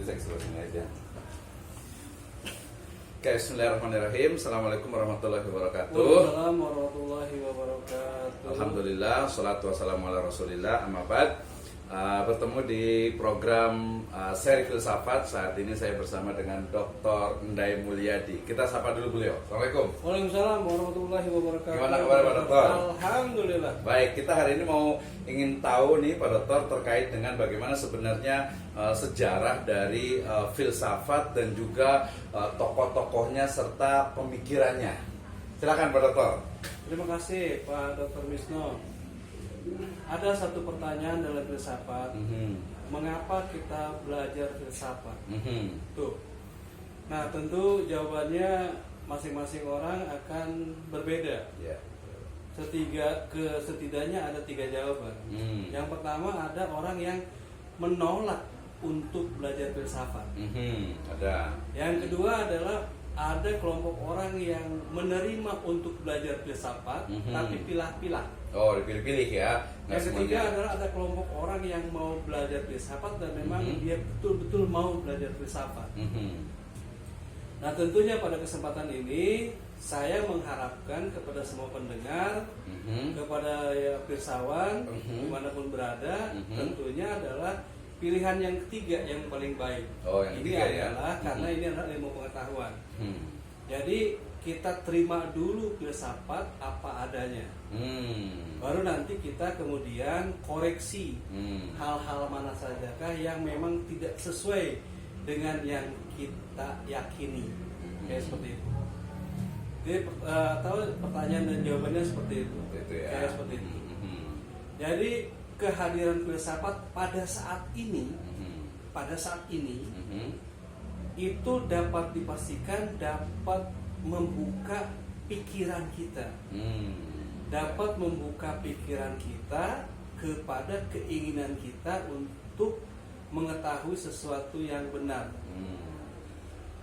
bisa ekspresinya aja. Oke, bismillahirrahmanirrahim. Assalamualaikum warahmatullahi wabarakatuh. Waalaikumsalam warahmatullahi wabarakatuh. Alhamdulillah, salatu wassalamu ala rasulillah, amma ba'd. Bertemu di program seri filsafat. Saat ini saya bersama dengan Dr. Endai Mulyadi. Kita sapa dulu beliau. Assalamualaikum. Waalaikumsalam warahmatullahi wabarakatuh. Gimana kabar Pak Dokter? Alhamdulillah. Baik, kita hari ini ingin tahu nih Pak Dokter terkait dengan bagaimana sebenarnya sejarah dari filsafat dan juga tokoh-tokohnya serta pemikirannya. Silakan Pak Dokter. Terima kasih Pak Dr. Wisnu. Ada satu pertanyaan dalam filsafat. Mengapa kita belajar filsafat? Tuh. Nah, tentu jawabannya masing-masing orang akan berbeda. Ya. Setidaknya ada 3 jawaban. Yang pertama, ada orang yang menolak untuk belajar filsafat. Ada. Yang kedua adalah ada kelompok orang yang menerima untuk belajar filsafat, tapi pilah-pilah. Oh, dipilih-pilih ya. Yang ketiga adalah ada kelompok orang yang mau belajar filsafat dan memang dia betul-betul mau belajar filsafat. Nah, tentunya pada kesempatan ini saya mengharapkan kepada semua pendengar, kepada filsawan dimanapun berada, tentunya adalah pilihan yang ketiga yang paling baik. Oh, yang ini ketiga adalah ya. karena ini adalah ilmu pengetahuan. Jadi kita terima dulu filsafat apa adanya. Baru nanti kita kemudian koreksi hal-hal mana sajakah yang memang tidak sesuai dengan yang kita yakini. Kayak seperti itu. Jadi tahu pertanyaan dan jawabannya seperti itu. Ya. Kayak seperti itu. Jadi kehadiran filsafat pada saat ini itu dapat dipastikan dapat membuka pikiran kita, dapat membuka pikiran kita kepada keinginan kita untuk mengetahui sesuatu yang benar.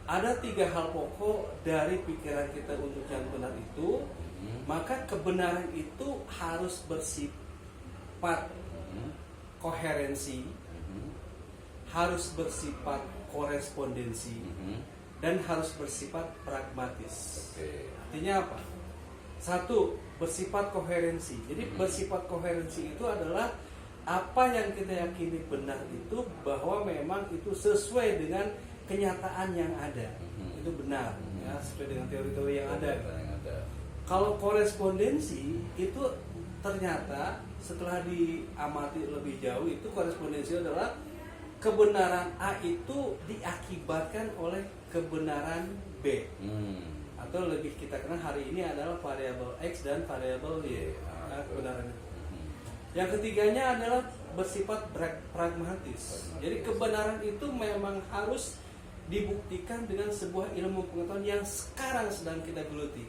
Ada 3 hal pokok dari pikiran kita untuk yang benar itu, maka kebenaran itu harus bersifat koherensi, harus bersifat korespondensi, dan harus bersifat pragmatis. Artinya apa? 1, bersifat koherensi. Jadi bersifat koherensi itu adalah apa yang kita yakini benar itu bahwa memang itu sesuai dengan kenyataan yang ada. Itu benar, ya, sesuai dengan teori-teori yang ada. Kalau korespondensi itu ternyata setelah diamati lebih jauh, itu korespondensi adalah kebenaran A itu diakibatkan oleh kebenaran B. Atau lebih kita kenal hari ini adalah variabel X dan variabel Y. Kebenaran itu. Yang ketiganya adalah bersifat pragmatis. Jadi kebenaran itu memang harus dibuktikan dengan sebuah ilmu pengetahuan yang sekarang sedang kita geluti.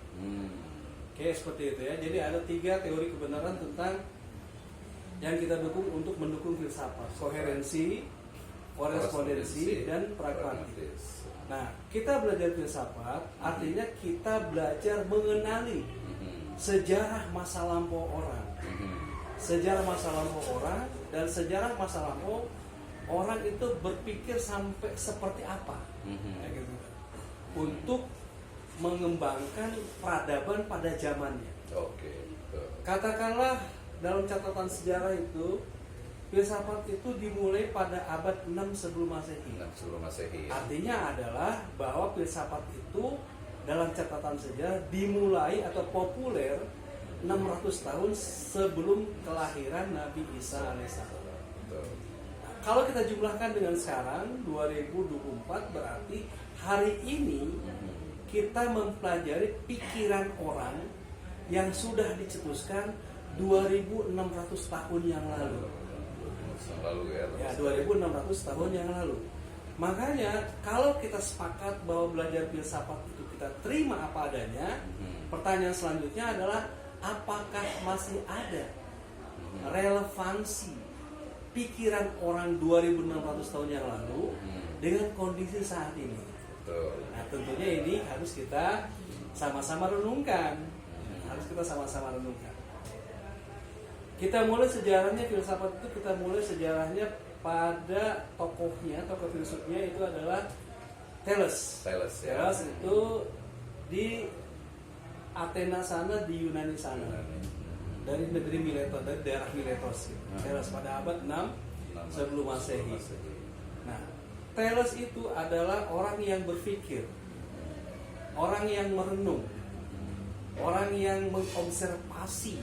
Oke, seperti itu ya. Jadi ada 3 teori kebenaran tentang yang kita dukung untuk mendukung filsafat: koherensi, korespondensi, dan pragmatis. Nah, kita belajar filsafat artinya kita belajar mengenali sejarah masa lampau orang. Sejarah masa lampau orang dan sejarah masa lampau orang itu berpikir sampai seperti apa. Gitu. Untuk mengembangkan peradaban pada zamannya. Katakanlah dalam catatan sejarah itu filsafat itu dimulai pada abad 6 sebelum Masehi. Artinya adalah bahwa filsafat itu dalam catatan sejarah dimulai atau populer 600 tahun sebelum kelahiran Nabi Isa alaihissalam. Kalau kita jumlahkan dengan sekarang 2024, berarti hari ini kita mempelajari pikiran orang yang sudah dicetuskan 2600 tahun yang lalu. Ya, 2600 tahun yang lalu. Makanya kalau kita sepakat bahwa belajar filsafat itu kita terima apa adanya, pertanyaan selanjutnya adalah apakah masih ada relevansi pikiran orang 2600 tahun yang lalu dengan kondisi saat ini? Nah, tentunya ini harus kita sama-sama renungkan. Kita mulai sejarahnya filsafat itu, kita mulai sejarahnya pada tokohnya, tokoh filsufnya itu adalah Thales. Thales, ya. Thales itu di Athena sana, di Yunani sana, dari negeri Miletos, dari daerah Miletos. Thales pada abad 6 sebelum Masehi. Nah, Thales itu adalah orang yang berpikir, orang yang merenung, orang yang mengobservasi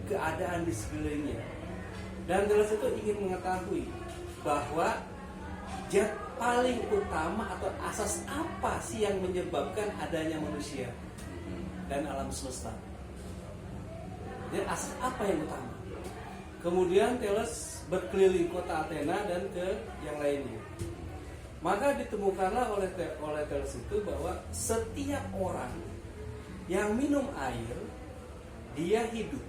keadaan di sekelilingnya. Dan Thales itu ingin mengetahui bahwa zat paling utama atau asas apa sih yang menyebabkan adanya manusia dan alam semesta. Jadi asas apa yang utama? Kemudian Thales berkeliling kota Athena dan ke yang lainnya. Maka ditemukanlah oleh Thales itu bahwa setiap orang yang minum air dia hidup,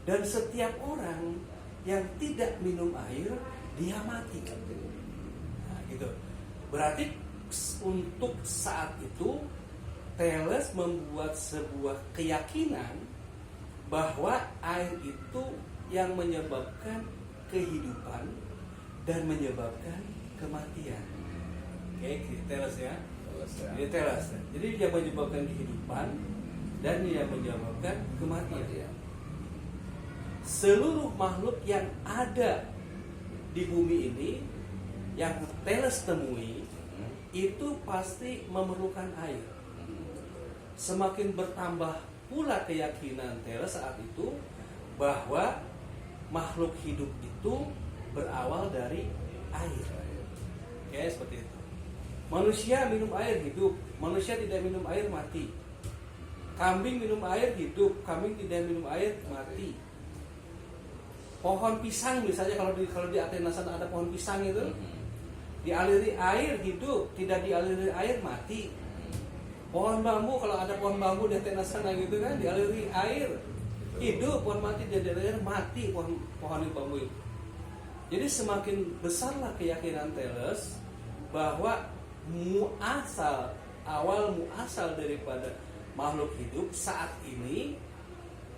dan setiap orang yang tidak minum air dia mati. Nah, gitu. Berarti untuk saat itu Thales membuat sebuah keyakinan bahwa air itu yang menyebabkan kehidupan dan menyebabkan kematian. Oke, Thales ya. Ini Thales. Jadi dia menyebabkan kehidupan dan dia menyebabkan kematian. Seluruh makhluk yang ada di bumi ini yang Thales temui itu pasti memerlukan air. Semakin bertambah pula keyakinan Thales saat itu bahwa makhluk hidup itu berawal dari air. Ya, seperti itu. Manusia minum air hidup, manusia tidak minum air mati. Kambing minum air hidup, kambing tidak minum air mati. Pohon pisang misalnya, kalau di Athena sana ada pohon pisang itu, dialiri air hidup, tidak dialiri air mati. Pohon bambu, kalau ada pohon bambu di Athena sana gitu kan, dialiri air hidup, pohon mati tidak dialiri air mati pohon bambu itu. Jadi semakin besarlah keyakinan Thales bahwa awal muasal daripada makhluk hidup saat ini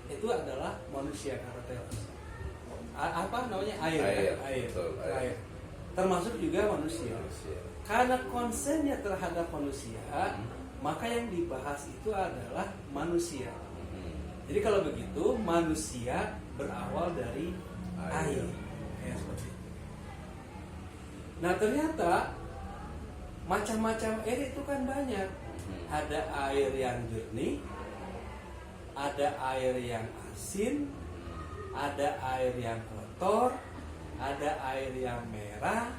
itu adalah manusia, kata Thales. Apa namanya? Air. Air. Termasuk juga manusia. Karena konsennya terhadap manusia, maka yang dibahas itu adalah manusia. Jadi kalau begitu, manusia berawal dari air. Ya, seperti itu. Nah, ternyata macam-macam air itu kan banyak. Ada air yang jernih, ada air yang asin, ada air yang kotor, ada air yang merah,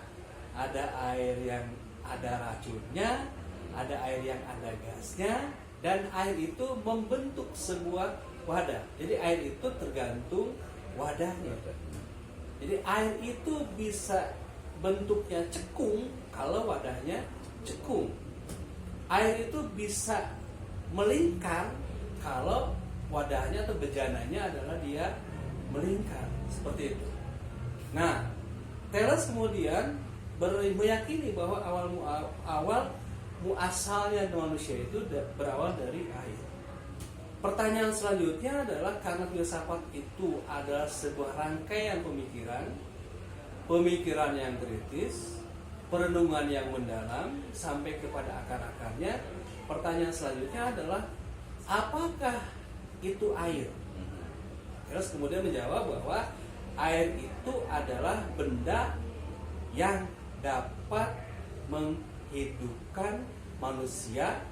ada air yang ada racunnya, ada air yang ada gasnya, dan air itu membentuk sebuah wadah. Jadi air itu tergantung wadahnya. Jadi air itu bisa bentuknya cekung kalau wadahnya cekung. Air itu bisa melingkar kalau wadahnya atau bejananya adalah dia melingkar, seperti itu. Nah, Thales kemudian meyakini bahwa awal muasalnya manusia itu berawal dari air. Pertanyaan selanjutnya adalah, karena filsafat itu adalah sebuah rangkaian pemikiran yang kritis, perenungan yang mendalam sampai kepada akar-akarnya. Pertanyaan selanjutnya adalah, apakah itu air? Terus kemudian menjawab bahwa air itu adalah benda yang dapat menghidupkan manusia,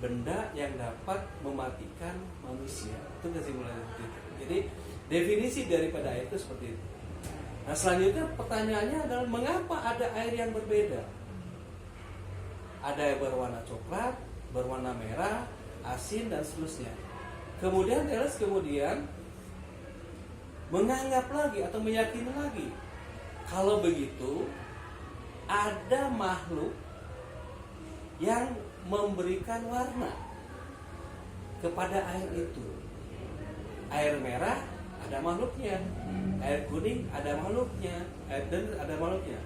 benda yang dapat mematikan manusia. Itu kesimpulannya. Jadi definisi daripada air itu seperti itu. Nah, selanjutnya pertanyaannya adalah, mengapa ada air yang berbeda? Ada yang berwarna coklat, berwarna merah, asin, dan seterusnya. Kemudian Thales menganggap lagi atau meyakini lagi, kalau begitu ada makhluk yang memberikan warna kepada air itu. Air merah ada makhluknya, air kuning ada makhluknya, air dan ada makhluknya.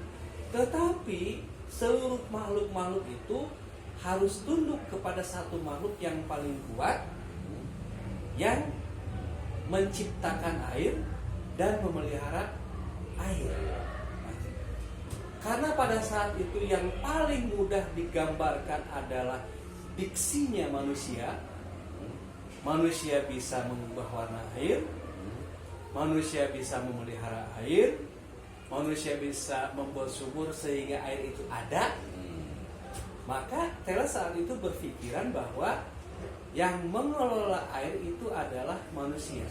Tetapi seluruh makhluk-makhluk itu harus tunduk kepada satu makhluk yang paling kuat, yang menciptakan air dan memelihara air. Nah, Karena pada saat itu yang paling mudah digambarkan adalah diksinya manusia. Manusia bisa mengubah warna air, manusia bisa memelihara air, manusia bisa membuat sumur sehingga air itu ada. Maka Thales saat itu berpikiran bahwa yang mengelola air itu adalah manusia.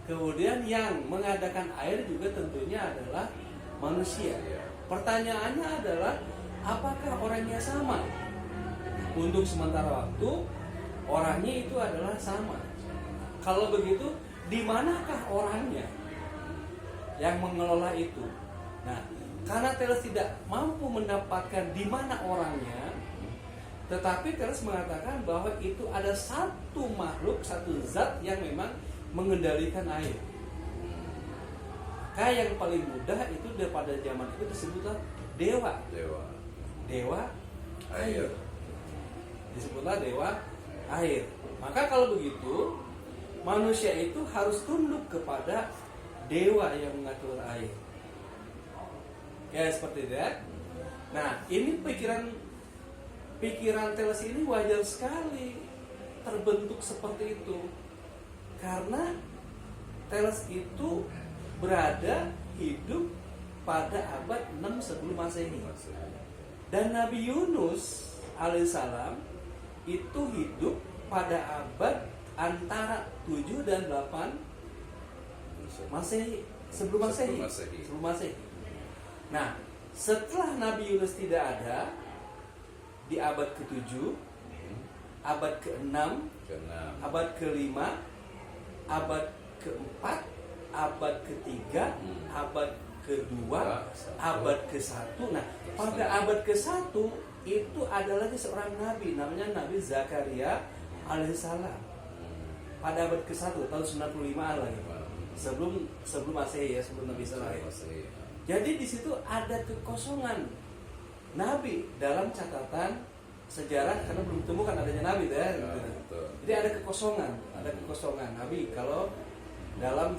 Kemudian yang mengadakan air juga tentunya adalah manusia. Pertanyaannya adalah, apakah orangnya sama? Untuk sementara waktu, orangnya itu adalah sama. Kalau begitu, di manakah orangnya yang mengelola itu? Nah, karena Thales tidak mampu mendapatkan di mana orangnya, tetapi Thales mengatakan bahwa itu ada satu makhluk, satu zat yang memang mengendalikan air. Maka yang paling mudah itu pada zaman itu disebutlah dewa. Dewa air. Disebutlah dewa air. Maka kalau begitu, manusia itu harus tunduk kepada dewa yang mengatur air. Ya seperti itu ya. Nah, ini pikiran Thales ini wajar sekali terbentuk seperti itu. Karena Thales itu berada hidup pada abad 6 sebelum Masehi. Dan Nabi Yunus alaihissalam itu hidup pada abad antara 7 dan 8 Masehi, sebelum Masehi. Nah, setelah Nabi Yunus tidak ada di abad ke-7, abad ke-6, abad ke-5, abad ke-4, abad ke-3, abad ke-2, abad ke-1. Nah, pada abad ke-1 itu ada lagi seorang nabi, namanya Nabi Zakaria alaihissalam. Pada abad ke-1 tahun 95 lagi, sebelum Masehi ya, sebelum Nabi Sallallahu. Jadi di situ ada kekosongan nabi dalam catatan sejarah, karena belum ditemukan adanya nabi ya. Jadi ada kekosongan nabi kalau dalam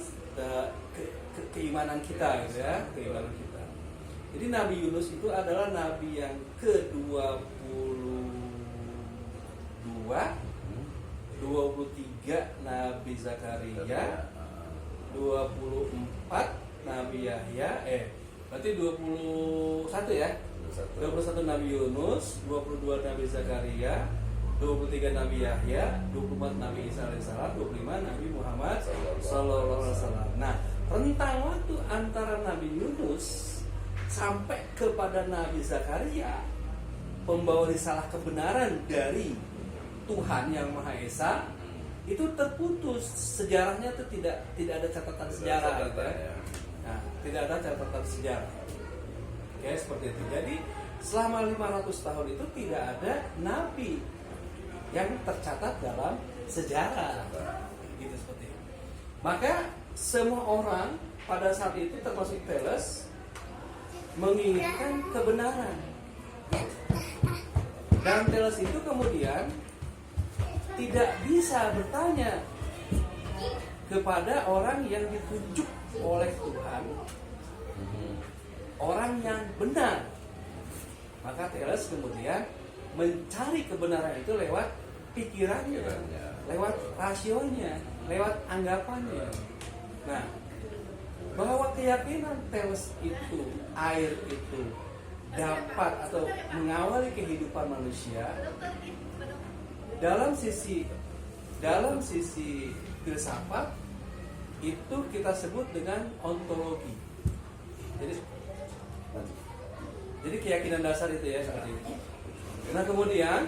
keimanan kita gitu ya, keimanan kita. Jadi Nabi Yunus itu adalah nabi yang ke-22, 23 Nabi Zakaria, 24 Nabi Yahya, berarti 21 ya. 21 Nabi Yunus, 22 Nabi Zakaria, 23 Nabi Yahya, 24 Nabi Isa alaihissalam, 25 Nabi Muhammad sallallahu alaihi wasallam. Nah, rentang waktu antara Nabi Yunus sampai kepada Nabi Zakaria, pembawa risalah kebenaran dari Tuhan yang Maha Esa, itu terputus. Sejarahnya itu tidak ada catatan sejarah. Nah, tidak ada catatan sejarah. Oke, seperti itu. Jadi selama 500 tahun itu tidak ada nabi yang tercatat dalam sejarah. Gitu seperti itu. Maka semua orang pada saat itu termasuk Thales menginginkan kebenaran. Dan Thales itu kemudian tidak bisa bertanya kepada orang yang ditunjuk oleh Tuhan, orang yang benar. Maka Thales kemudian mencari kebenaran itu lewat pikirannya, lewat rasionya, lewat anggapannya. Nah, bahwa keyakinan Thales itu, air itu dapat atau mengawali kehidupan manusia dalam sisi filsafat itu kita sebut dengan ontologi. Jadi keyakinan dasar itu ya seperti itu. Nah, kemudian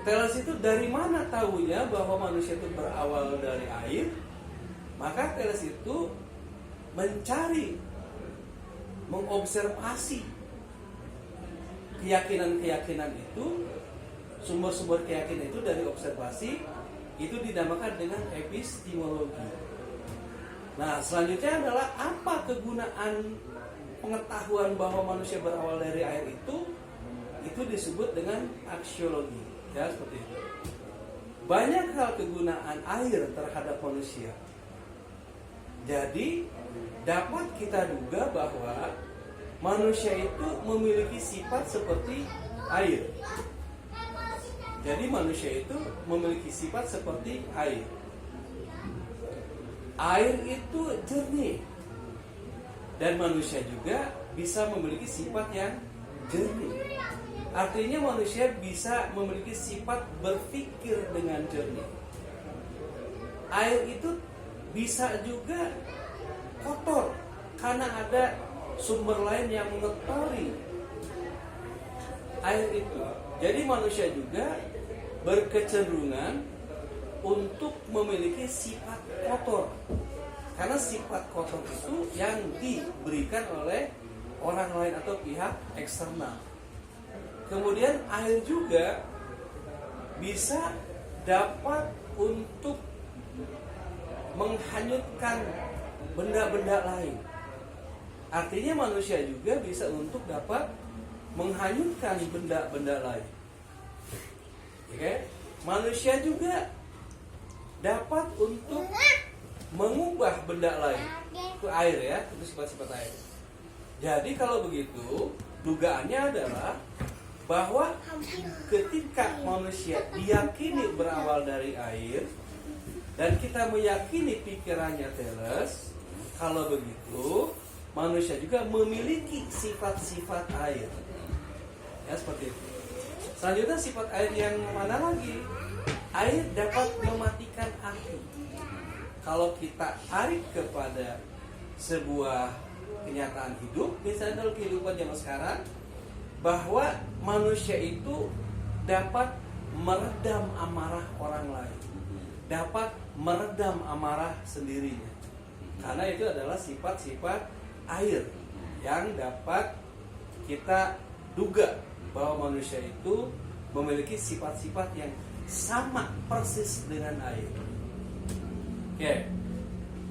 Thales itu dari mana tahunya bahwa manusia itu berawal dari air? Maka Thales itu mencari, mengobservasi keyakinan-keyakinan itu, sumber-sumber keyakinan itu dari observasi, itu dinamakan dengan epistemologi. Nah, selanjutnya adalah apa kegunaan pengetahuan bahwa manusia berawal dari air itu disebut dengan aksiologi. Ya, seperti itu. Banyak hal kegunaan air terhadap manusia. Jadi dapat kita duga bahwa manusia itu memiliki sifat seperti air. Jadi manusia itu memiliki sifat seperti air. Air itu jernih. Dan manusia juga bisa memiliki sifat yang jernih. Artinya manusia bisa memiliki sifat berpikir dengan jernih. Air itu bisa juga kotor karena ada sumber lain yang mengotori air itu. Jadi manusia juga berkecenderungan untuk memiliki sifat kotor. Karena sifat kotor itu yang diberikan oleh orang lain atau pihak eksternal. Kemudian air juga bisa dapat untuk menghanyutkan benda-benda lain. Artinya manusia juga bisa untuk dapat menghanyutkan benda-benda lain. Oke? Manusia juga dapat untuk mengubah benda lain ke air ya, itu sifat-sifat air. Jadi kalau begitu, dugaannya adalah bahwa ketika manusia diyakini berawal dari air dan kita meyakini pikirannya teles, kalau begitu manusia juga memiliki sifat-sifat air. Ya, seperti itu. Selanjutnya sifat air yang mana lagi? Air dapat mematikan api. Kalau kita tarik kepada sebuah kenyataan hidup, misalnya dalam kehidupan zaman sekarang, bahwa manusia itu dapat meredam amarah orang lain, dapat meredam amarah sendirinya. Karena itu adalah sifat-sifat air yang dapat kita duga bahwa manusia itu memiliki sifat-sifat yang sama persis dengan air. Oke,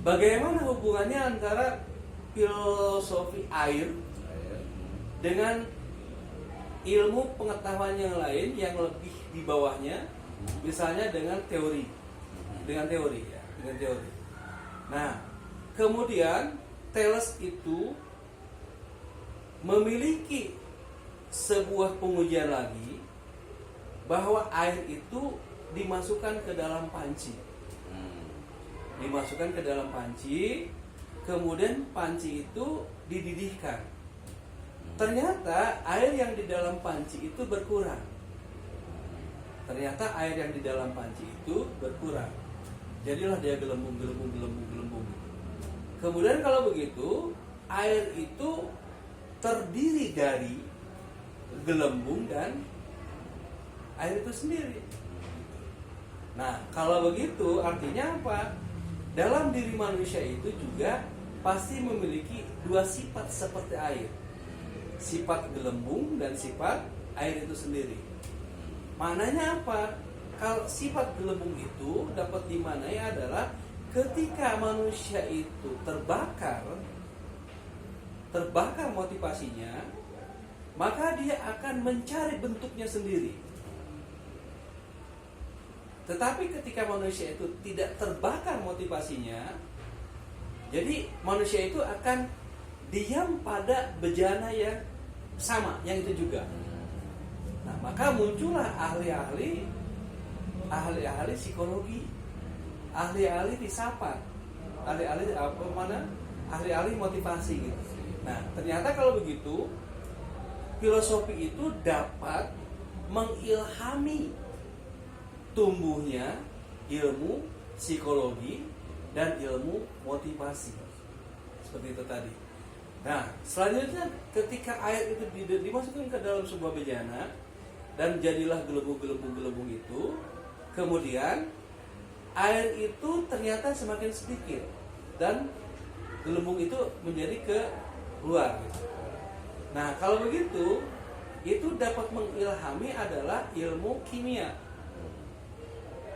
bagaimana hubungannya antara filosofi air dengan ilmu pengetahuan yang lain yang lebih di bawahnya, misalnya dengan teori, ya. Nah, kemudian Thales itu memiliki sebuah pengujian lagi bahwa air itu dimasukkan ke dalam panci. Dimasukkan ke dalam panci, kemudian panci itu dididihkan. Ternyata air yang di dalam panci itu berkurang. Jadilah dia gelembung. Kemudian kalau begitu, air itu terdiri dari gelembung dan air itu sendiri. Nah, kalau begitu artinya apa? Dalam diri manusia itu juga pasti memiliki dua sifat seperti air. Sifat gelembung dan sifat air itu sendiri. Maknanya apa? Kalau sifat gelembung itu dapat dimaknai adalah ketika manusia itu terbakar motivasinya, maka dia akan mencari bentuknya sendiri. Tetapi ketika manusia itu tidak terbakar motivasinya, jadi manusia itu akan diam pada bejana yang sama, yang itu juga. Nah, maka muncullah ahli-ahli psikologi, ahli-ahli filsafat, ahli-ahli motivasi gitu. Nah, ternyata kalau begitu, filosofi itu dapat mengilhami tumbuhnya ilmu psikologi dan ilmu motivasi. Seperti itu tadi. Nah, selanjutnya ketika air itu dimasukkan ke dalam sebuah bejana dan jadilah gelembung itu, kemudian air itu ternyata semakin sedikit dan gelembung itu menjadi keluar. Nah, kalau begitu, itu dapat mengilhami adalah ilmu kimia,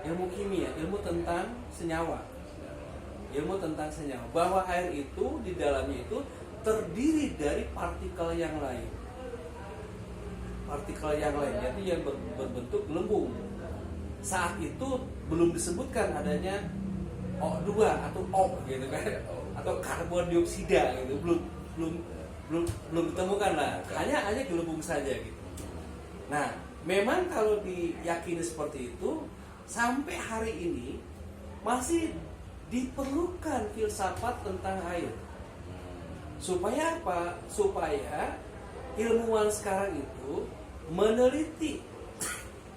ilmu tentang senyawa, bahwa air itu di dalamnya itu terdiri dari partikel yang lain, yaitu yang berbentuk gelembung. Saat itu belum disebutkan adanya O2 atau O gitu kan, atau karbon dioksida gitu, belum ditemukan lah, hanya gelembung saja gitu. Nah, memang kalau diyakini seperti itu, sampai hari ini masih diperlukan filsafat tentang air. Supaya apa? Supaya ilmuwan sekarang itu meneliti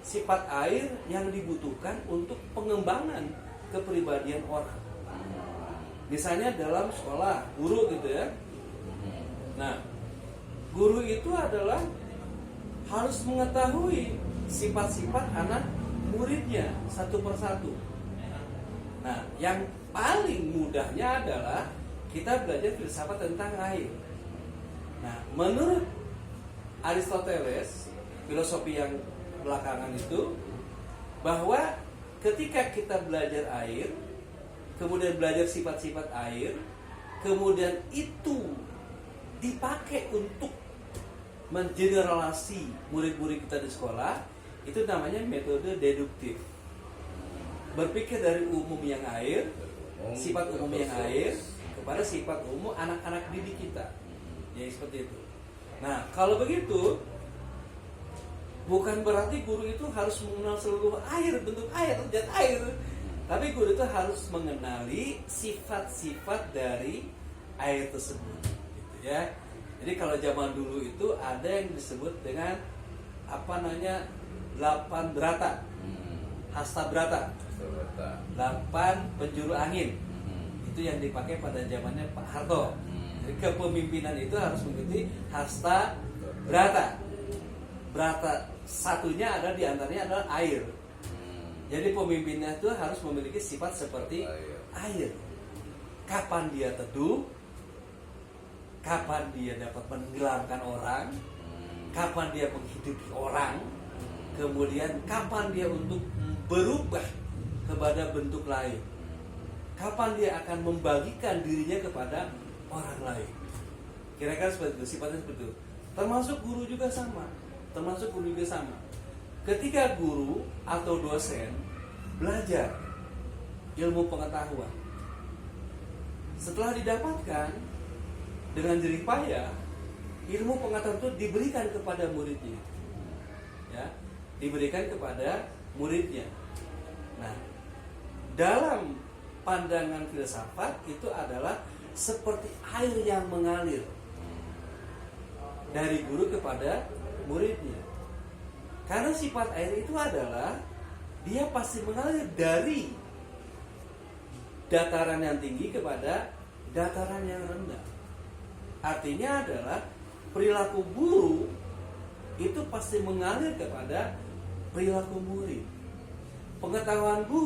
sifat air yang dibutuhkan untuk pengembangan kepribadian orang. Misalnya dalam sekolah, guru gitu ya. Nah, guru itu adalah harus mengetahui sifat-sifat anak muridnya satu persatu. Nah, yang paling mudahnya adalah kita belajar filsafat tentang air. Nah, menurut Aristoteles, filosofi yang belakangan itu, bahwa ketika kita belajar air, kemudian belajar sifat-sifat air, kemudian itu dipakai untuk mengeneralisasi murid-murid kita di sekolah, itu namanya metode deduktif. Berpikir dari umum yang air, sifat umum yang air, kepada sifat umum anak-anak didik kita. Ya seperti itu. Nah, kalau begitu, bukan berarti guru itu harus mengenal seluruh air, bentuk air, zat air. Tapi guru itu harus mengenali sifat-sifat dari air tersebut, gitu ya. Jadi kalau zaman dulu itu ada yang disebut dengan 8 brata, hasta brata, 8 penjuru angin. Itu yang dipakai pada zamannya Pak Harto. Jadi kepemimpinan itu harus mengikuti hasta brata. Brata satunya ada di antaranya adalah air. Jadi pemimpinnya itu harus memiliki sifat seperti air. Kapan dia teduh, kapan dia dapat menenggelamkan orang, kapan dia menghidupi orang, kemudian kapan dia untuk berubah kepada bentuk lain, kapan dia akan membagikan dirinya kepada orang lain. Kira-kira seperti itu, sifatnya seperti itu. Termasuk guru juga sama. Ketika guru atau dosen belajar ilmu pengetahuan, setelah didapatkan dengan jerih payah, ilmu pengetahuan itu diberikan kepada muridnya, ya, diberikan kepada muridnya. Nah, dalam pandangan filsafat itu adalah seperti air yang mengalir dari guru kepada muridnya. Karena sifat air itu adalah dia pasti mengalir dari dataran yang tinggi kepada dataran yang rendah. Artinya adalah perilaku guru itu pasti mengalir kepada perilaku murid. Pengetahuan guru